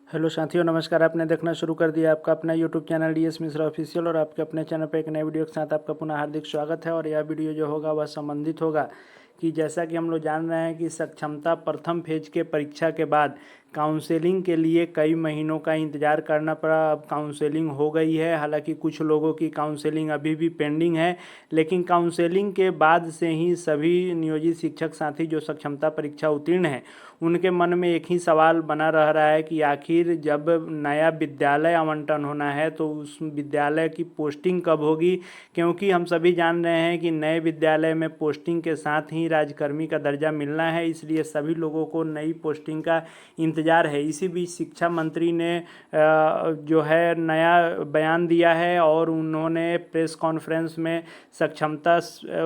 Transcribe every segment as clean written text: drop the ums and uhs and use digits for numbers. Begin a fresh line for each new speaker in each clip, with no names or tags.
Hello साथियों, नमस्कार। आपने देखना शुरू कर दिया आपका अपना YouTube channel DS Mishra official और आपके अपने चैनल पर एक नए वीडियो के साथ आपका पुनः हार्दिक स्वागत है। और यह वीडियो जो होगा वह संबंधित होगा कि जैसा कि हम लोग जान रहे हैं कि सक्षमता प्रथम फेज के परीक्षा के बाद काउंसलिंग के लिए कई महीनों का इंतज़ार करना पड़ा। अब काउंसलिंग हो गई है, हालांकि कुछ लोगों की काउंसलिंग अभी भी पेंडिंग है, लेकिन काउंसलिंग के बाद से ही सभी नियोजित शिक्षक साथी जो सक्षमता परीक्षा उत्तीर्ण हैं उनके मन में एक ही सवाल बना रह रहा है कि आखिर जब नया विद्यालय आवंटन होना है तो उस विद्यालय की पोस्टिंग कब होगी। क्योंकि हम सभी जान रहे हैं कि नए विद्यालय में पोस्टिंग के साथ ही राजकर्मी का दर्जा मिलना है, इसलिए सभी लोगों को नई पोस्टिंग का इंतज़ार है। इसी बीच शिक्षा मंत्री ने जो है नया बयान दिया है और उन्होंने प्रेस कॉन्फ्रेंस में सक्षमता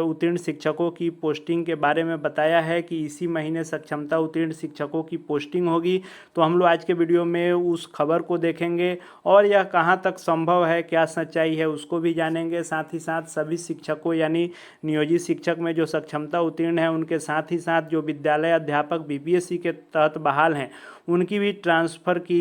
उत्तीर्ण शिक्षकों की पोस्टिंग के बारे में बताया है कि इसी महीने सक्षमता उत्तीर्ण शिक्षकों की पोस्टिंग होगी। तो हम लोग आज के वीडियो में उस खबर को देखेंगे और यह कहाँ तक संभव है, क्या सच्चाई है, उसको भी जानेंगे। साथ ही साथ सभी शिक्षकों यानी नियोजित शिक्षक में जो सक्षमता उत्तीर्ण है उनके साथ ही साथ जो विद्यालय अध्यापक बीपीएससी के तहत बहाल हैं उनकी भी ट्रांसफ़र की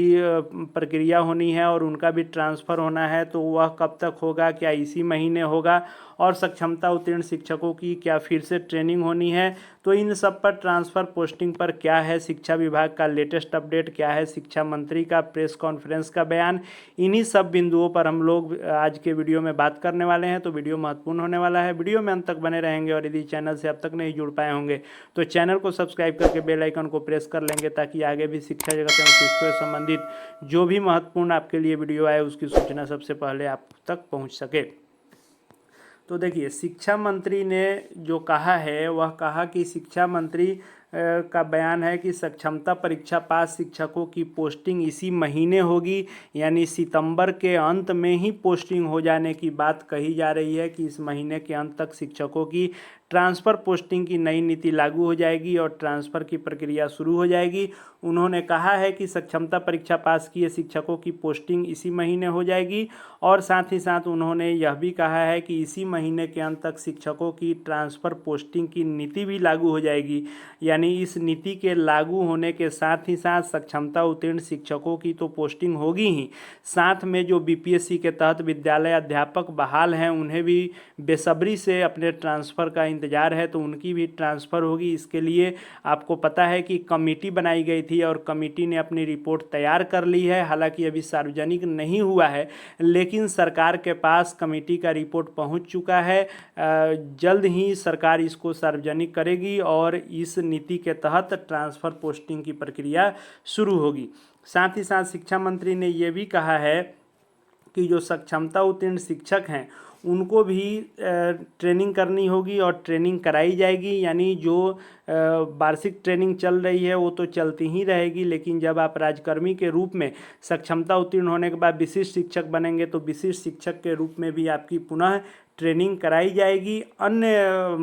प्रक्रिया होनी है और उनका भी ट्रांसफ़र होना है। तो वह कब तक होगा, क्या इसी महीने होगा? और सक्षमता उत्तीर्ण शिक्षकों की क्या फिर से ट्रेनिंग होनी है? तो इन सब पर ट्रांसफ़र पोस्टिंग पर क्या है शिक्षा विभाग का लेटेस्ट अपडेट, क्या है शिक्षा मंत्री का प्रेस कॉन्फ्रेंस का बयान, इन्हीं सब बिंदुओं पर हम लोग आज के वीडियो में बात करने वाले हैं। तो वीडियो महत्वपूर्ण होने वाला है, वीडियो में अंत तक बने रहेंगे। और यदि चैनल से अब तक नहीं जुड़ पाए होंगे तो चैनल को सब्सक्राइब करके बेल आइकन को प्रेस कर लेंगे ताकि आगे भी शिक्षा जगत एवं शिक्षा से संबंधित जो भी महत्वपूर्ण आपके लिए वीडियो आए उसकी सूचना सबसे पहले आप तक पहुँच सके। तो देखिए, शिक्षा मंत्री ने जो कहा है वह कहा कि शिक्षा मंत्री का बयान है कि सक्षमता परीक्षा पास शिक्षकों की पोस्टिंग इसी महीने होगी, यानी सितंबर के अंत में ही पोस्टिंग हो जाने की बात कही जा रही है कि इस महीने के अंत तक शिक्षकों की ट्रांसफ़र पोस्टिंग की नई नीति लागू हो जाएगी और ट्रांसफ़र की प्रक्रिया शुरू हो जाएगी। उन्होंने कहा है कि सक्षमता परीक्षा पास किए शिक्षकों की पोस्टिंग इसी महीने हो जाएगी और साथ ही साथ उन्होंने यह भी कहा है कि इसी महीने के अंत तक शिक्षकों की ट्रांसफ़र पोस्टिंग की नीति भी लागू हो जाएगी। यानी इस नीति के लागू होने के साथ ही साथ सक्षमता उत्तीर्ण शिक्षकों की तो पोस्टिंग होगी ही, साथ में जो बीपीएससी के तहत विद्यालय अध्यापक बहाल हैं उन्हें भी बेसब्री से अपने ट्रांसफ़र का इंतज़ार है, तो उनकी भी ट्रांसफ़र होगी। इसके लिए आपको पता है कि कमेटी बनाई गई थी और कमेटी ने अपनी रिपोर्ट तैयार कर ली है। हालांकि अभी सार्वजनिक नहीं हुआ है, लेकिन सरकार के पास कमेटी का रिपोर्ट पहुंच चुका है। जल्द ही सरकार इसको सार्वजनिक करेगी और इस नीति के तहत ट्रांसफ़र पोस्टिंग की प्रक्रिया शुरू होगी। साथ ही साथ शिक्षा मंत्री ने ये भी कहा है कि जो सक्षमता उत्तीर्ण शिक्षक हैं उनको भी ट्रेनिंग करनी होगी और ट्रेनिंग कराई जाएगी। यानी जो वार्षिक ट्रेनिंग चल रही है वो तो चलती ही रहेगी, लेकिन जब आप राजकर्मी के रूप में सक्षमता उत्तीर्ण होने के बाद विशिष्ट शिक्षक बनेंगे तो विशिष्ट शिक्षक के रूप में भी आपकी पुनः ट्रेनिंग कराई जाएगी। अन्य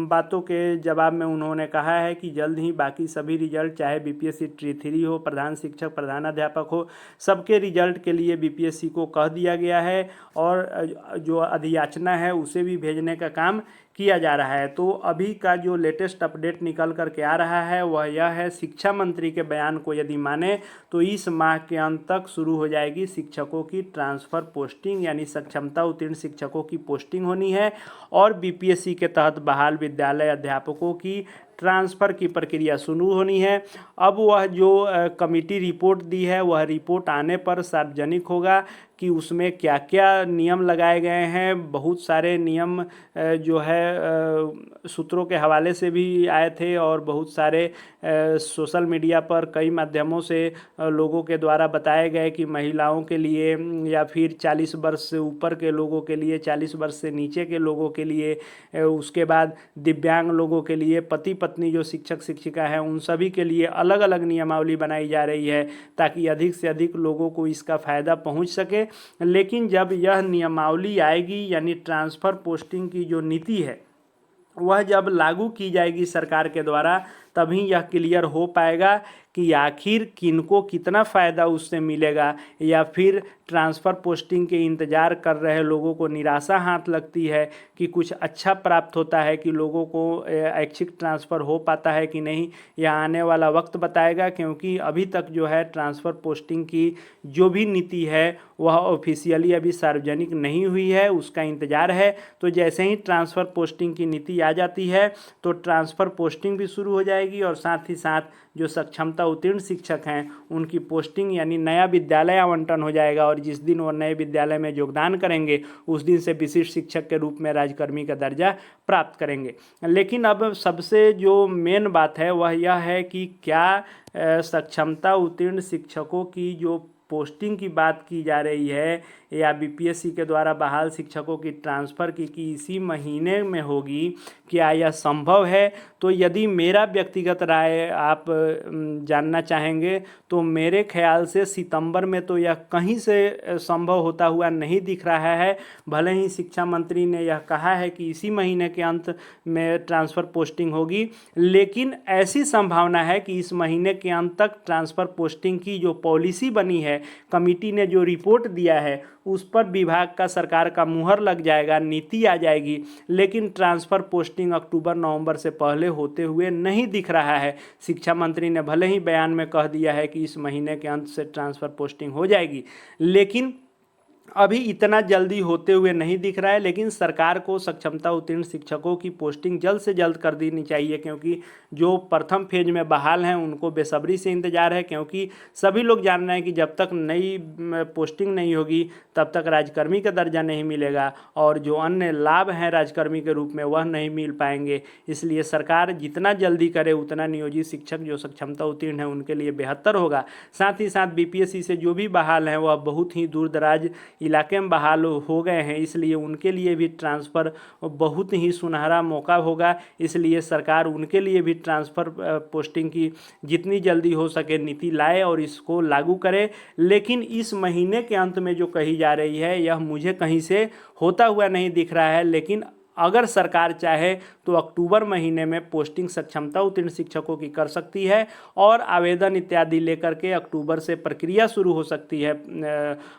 बातों के जवाब में उन्होंने कहा है कि जल्द ही बाकी सभी रिजल्ट, चाहे बीपीएससी T3 हो, प्रधान शिक्षक, प्रधान अध्यापक हो, सबके रिजल्ट के लिए बीपीएससी को कह दिया गया है और जो अधियाचना है उसे भी भेजने का काम किया जा रहा है। तो अभी का जो लेटेस्ट अपडेट निकल कर के आ रहा है वह यह है, शिक्षा मंत्री के बयान को यदि माने तो इस माह के अंत तक शुरू हो जाएगी शिक्षकों की ट्रांसफ़र पोस्टिंग, यानी सक्षमता उत्तीर्ण शिक्षकों की पोस्टिंग होनी है और बीपीएससी के तहत बहाल विद्यालय अध्यापकों की ट्रांसफ़र की प्रक्रिया शुरू होनी है। अब वह जो कमेटी रिपोर्ट दी है वह रिपोर्ट आने पर सार्वजनिक होगा कि उसमें क्या क्या नियम लगाए गए हैं। बहुत सारे नियम जो है सूत्रों के हवाले से भी आए थे और बहुत सारे सोशल मीडिया पर कई माध्यमों से लोगों के द्वारा बताए गए कि महिलाओं के लिए या फिर 40 वर्ष से ऊपर के लोगों के लिए, 40 वर्ष से नीचे के लोगों के लिए, उसके बाद दिव्यांग लोगों के लिए, पति पत्नी जो शिक्षक शिक्षिका हैं उन सभी के लिए अलग अलग नियमावली बनाई जा रही है ताकि अधिक से अधिक लोगों को इसका फ़ायदा पहुंच सके। लेकिन जब यह नियमावली आएगी यानी ट्रांसफ़र पोस्टिंग की जो नीति है वह जब लागू की जाएगी सरकार के द्वारा तभी यह क्लियर हो पाएगा कि आखिर किनको कितना फ़ायदा उससे मिलेगा, या फिर ट्रांसफ़र पोस्टिंग के इंतज़ार कर रहे लोगों को निराशा हाथ लगती है कि कुछ अच्छा प्राप्त होता है, कि लोगों को ऐच्छिक ट्रांसफ़र हो पाता है कि नहीं, यह आने वाला वक्त बताएगा। क्योंकि अभी तक जो है ट्रांसफ़र पोस्टिंग की जो भी नीति है वह ऑफिशियली अभी सार्वजनिक नहीं हुई है, उसका इंतज़ार है। तो जैसे ही ट्रांसफ़र पोस्टिंग की नीति आ जाती है तो ट्रांसफ़र पोस्टिंग भी शुरू हो जाएगी, और साथ ही साथ जो सक्षमता उत्तीर्ण शिक्षक हैं उनकी पोस्टिंग यानी नया विद्यालय आवंटन हो जाएगा, और जिस दिन वो नए विद्यालय में योगदान करेंगे उस दिन से विशिष्ट शिक्षक के रूप में राज्यकर्मी का दर्जा प्राप्त करेंगे। लेकिन अब सबसे जो मेन बात है वह यह है कि क्या सक्षमता उत्तीर्ण शिक्षकों की जो पोस्टिंग की बात की जा रही है, या बीपीएससी के द्वारा बहाल शिक्षकों की ट्रांसफ़र की इसी महीने में होगी, क्या यह संभव है? तो यदि मेरा व्यक्तिगत राय आप जानना चाहेंगे तो मेरे ख्याल से सितंबर में तो यह कहीं से संभव होता हुआ नहीं दिख रहा है। भले ही शिक्षा मंत्री ने यह कहा है कि इसी महीने के अंत में ट्रांसफ़र पोस्टिंग होगी, लेकिन ऐसी संभावना है कि इस महीने के अंत तक ट्रांसफ़र पोस्टिंग की जो पॉलिसी बनी है, कमेटी ने जो रिपोर्ट दिया है उस पर विभाग का सरकार का मुहर लग जाएगा, नीति आ जाएगी। लेकिन ट्रांसफ़र पोस्टिंग अक्टूबर नवंबर से पहले होते हुए नहीं दिख रहा है। शिक्षा मंत्री ने भले ही बयान में कह दिया है कि इस महीने के अंत से ट्रांसफ़र पोस्टिंग हो जाएगी, लेकिन अभी इतना जल्दी होते हुए नहीं दिख रहा है। लेकिन सरकार को सक्षमता उत्तीर्ण शिक्षकों की पोस्टिंग जल्द से जल्द कर देनी चाहिए, क्योंकि जो प्रथम फेज में बहाल हैं उनको बेसब्री से इंतजार है। क्योंकि सभी लोग जान रहे हैं कि जब तक नई पोस्टिंग नहीं होगी तब तक राज्यकर्मी का दर्जा नहीं मिलेगा, और जो अन्य लाभ हैं राज्यकर्मी के रूप में वह नहीं मिल पाएंगे। इसलिए सरकार जितना जल्दी करे उतना नियोजित शिक्षक जो सक्षमता उत्तीर्ण है उनके लिए बेहतर होगा। साथ ही साथ बीपीएससी से जो भी बहाल हैं वह बहुत ही दूर दराज इलाके में बहाल हो गए हैं, इसलिए उनके लिए भी ट्रांसफ़र बहुत ही सुनहरा मौका होगा। इसलिए सरकार उनके लिए भी ट्रांसफ़र पोस्टिंग की जितनी जल्दी हो सके नीति लाए और इसको लागू करे। लेकिन इस महीने के अंत में जो कही जा रही है यह मुझे कहीं से होता हुआ नहीं दिख रहा है। लेकिन अगर सरकार चाहे तो अक्टूबर महीने में पोस्टिंग सक्षमता उत्तीर्ण शिक्षकों की कर सकती है, और आवेदन इत्यादि लेकर के अक्टूबर से प्रक्रिया शुरू हो सकती है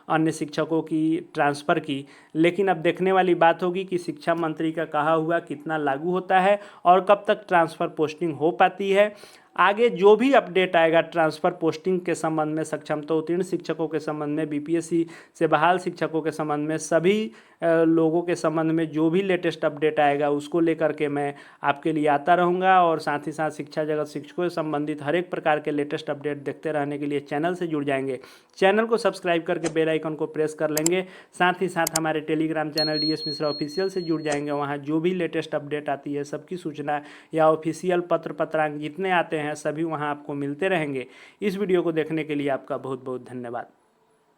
अन्य शिक्षकों की ट्रांसफ़र की। लेकिन अब देखने वाली बात होगी कि शिक्षा मंत्री का कहा हुआ कितना लागू होता है और कब तक ट्रांसफ़र पोस्टिंग हो पाती है। आगे जो भी अपडेट आएगा ट्रांसफ़र पोस्टिंग के संबंध में, सक्षमता उत्तीर्ण शिक्षकों के संबंध में, बीपीएससी से बहाल शिक्षकों के संबंध में, सभी लोगों के संबंध में जो भी लेटेस्ट अपडेट आएगा उसको लेकर के मैं आपके लिए आता रहूँगा। और साथ ही साथ शिक्षा जगत शिक्षकों से संबंधित हर एक प्रकार के लेटेस्ट अपडेट देखते रहने के लिए चैनल से जुड़ जाएंगे। चैनल को सब्सक्राइब करके बेल आइकन को प्रेस कर लेंगे। साथ ही साथ हमारे Telegram channel DS Mishra official से जुड़ जाएंगे। वहाँ जो भी लेटेस्ट अपडेट आती है सबकी सूचना या ऑफिशियल पत्र पत्रांक जितने आते हैं सभी वहाँ आपको मिलते रहेंगे। इस वीडियो को देखने के लिए आपका बहुत बहुत धन्यवाद।